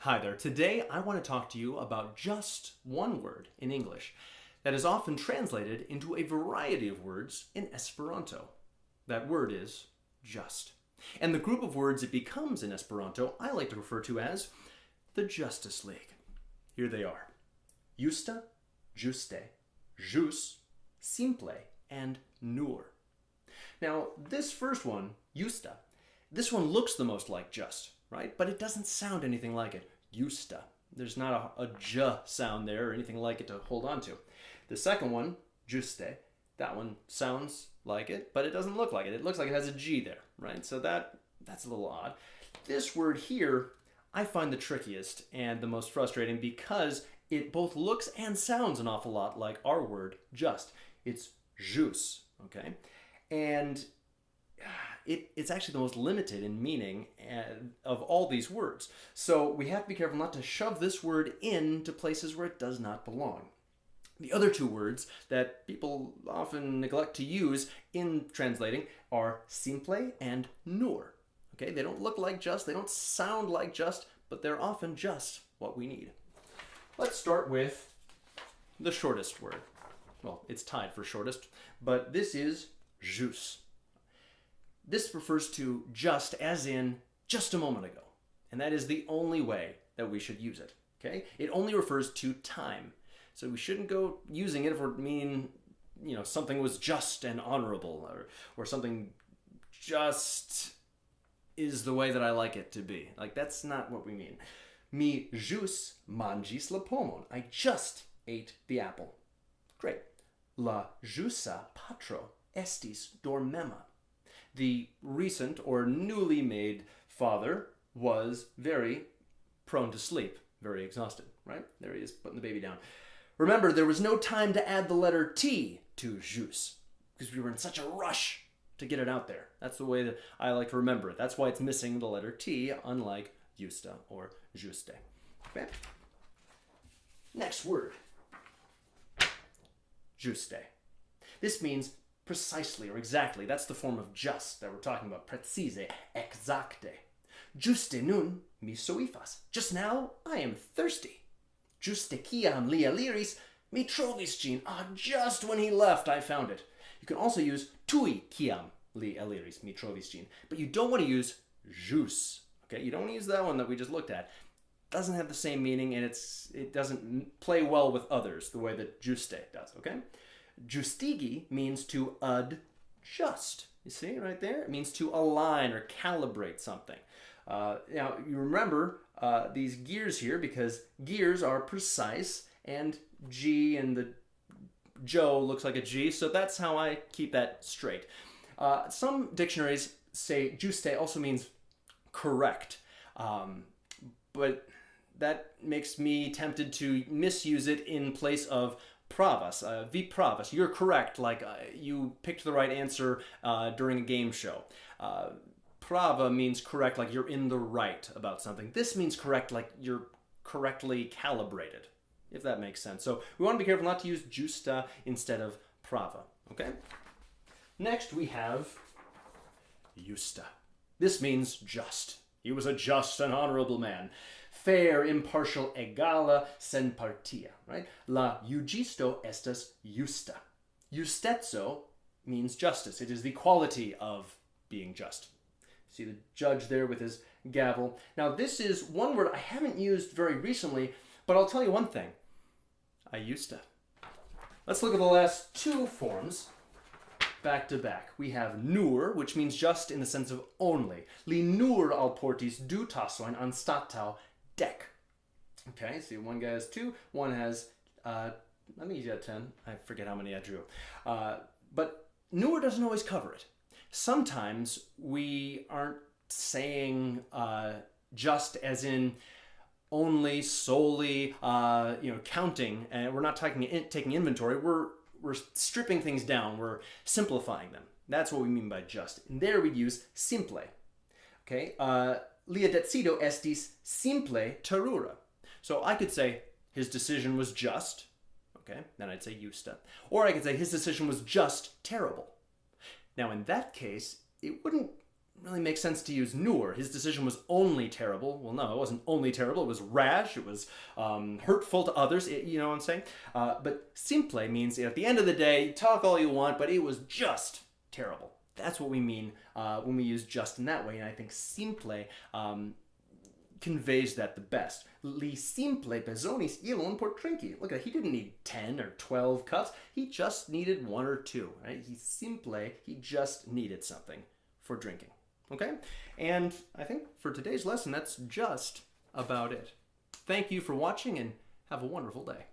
Hi there. Today I want to talk to you about just one word in English that is often translated into a variety of words in Esperanto. That word is just. And the group of words it becomes in Esperanto I like to refer to as the Justice League. Here they are. Justa, Ĝuste, Ĵus, Simple, and Nur. Now, this first one, Justa, this one looks the most like just, right? But it doesn't sound anything like it. Justa. There's not a j sound there or anything like it to hold on to. The second one, Ĝuste, that one sounds like it, but it doesn't look like it. It looks like it has a G there, right? So that's a little odd. This word here, I find the trickiest and the most frustrating because it both looks and sounds an awful lot like our word, just. It's Ĵus, okay? And it's actually the most limited in meaning of all these words. So we have to be careful not to shove this word into places where it does not belong. The other two words that people often neglect to use in translating are simple and nur. Okay, they don't look like just, they don't sound like just, but they're often just what we need. Let's start with the shortest word. Well, it's tied for shortest, but this is ĵus. This refers to just as in just a moment ago. And that is the only way that we should use it. Okay? It only refers to time. So we shouldn't go using it if we're meaning, something was just and honorable or something just is the way that I like it to be. Like, that's not what we mean. Mi ĵus manĝis la pomon. I just ate the apple. Great. La ĵusa patro estis dormema. The recent or newly made father was very prone to sleep, very exhausted, right? There he is, putting the baby down. Remember, there was no time to add the letter T to ĵus because we were in such a rush to get it out there. That's the way that I like to remember it. That's why it's missing the letter T, unlike Justa or Ĝuste. Okay? Next word. Ĝuste. This means precisely or exactly. That's the form of just that we're talking about. Precise, exacte. Ĝuste nun mi soifas. Just now I am thirsty. Ĝuste kiam li eliris, mi trovis ĝin. Just when he left, I found it. You can also use tuj kiam li eliris, mi trovis ĝin. But you don't want to use ĵus. Okay, you don't want to use that one that we just looked at. Doesn't have the same meaning, and it doesn't play well with others the way that ĝuste does, okay? Ĝustigi means to adjust. You see right there? It means to align or calibrate something. Now, you remember these gears here because gears are precise, and G and the Joe looks like a G, so that's how I keep that straight. Some dictionaries say ĝuste also means correct, but that makes me tempted to misuse it in place of pravas, vi pravas, you're correct, like you picked the right answer during a game show. Prava means correct, like you're in the right about something. This means correct, like you're correctly calibrated, if that makes sense. So we want to be careful not to use justa instead of prava, okay? Next we have justa. This means just. He was a just and honorable man. Fair, impartial, egala, sen partia, right? La juĝisto estas justa. Justeco means justice. It is the quality of being just. See the judge there with his gavel. Now this is one word I haven't used very recently, but I'll tell you one thing. I used to. Let's look at the last two forms. Back to back. We have nur, which means just in the sense of only. Li nur alportis du tasojn anstatau dek. Okay, see, one guy has two, one has, let me get 10. I forget how many I drew. But nur doesn't always cover it. Sometimes we aren't saying just as in only, solely, counting, and we're not taking inventory. We're stripping things down. We're simplifying them. That's what we mean by just. And there we'd use simple. Okay? Lia decido estis simple terura. So I could say his decision was just. Okay? Then I'd say justa. Or I could say his decision was just terrible. Now in that case, it wouldn't really make sense to use nur. His decision was only terrible. Well, no, it wasn't only terrible. It was rash. It was hurtful to others. You know what I'm saying? But simple means, at the end of the day, talk all you want, but it was just terrible. That's what we mean when we use just in that way. And I think simple conveys that the best. Li simple bezonis ilon por trinki. Look at that. He didn't need 10 or 12 cups. He just needed 1 or 2. Right? He just needed something for drinking. Okay? And I think for today's lesson, that's just about it. Thank you for watching and have a wonderful day.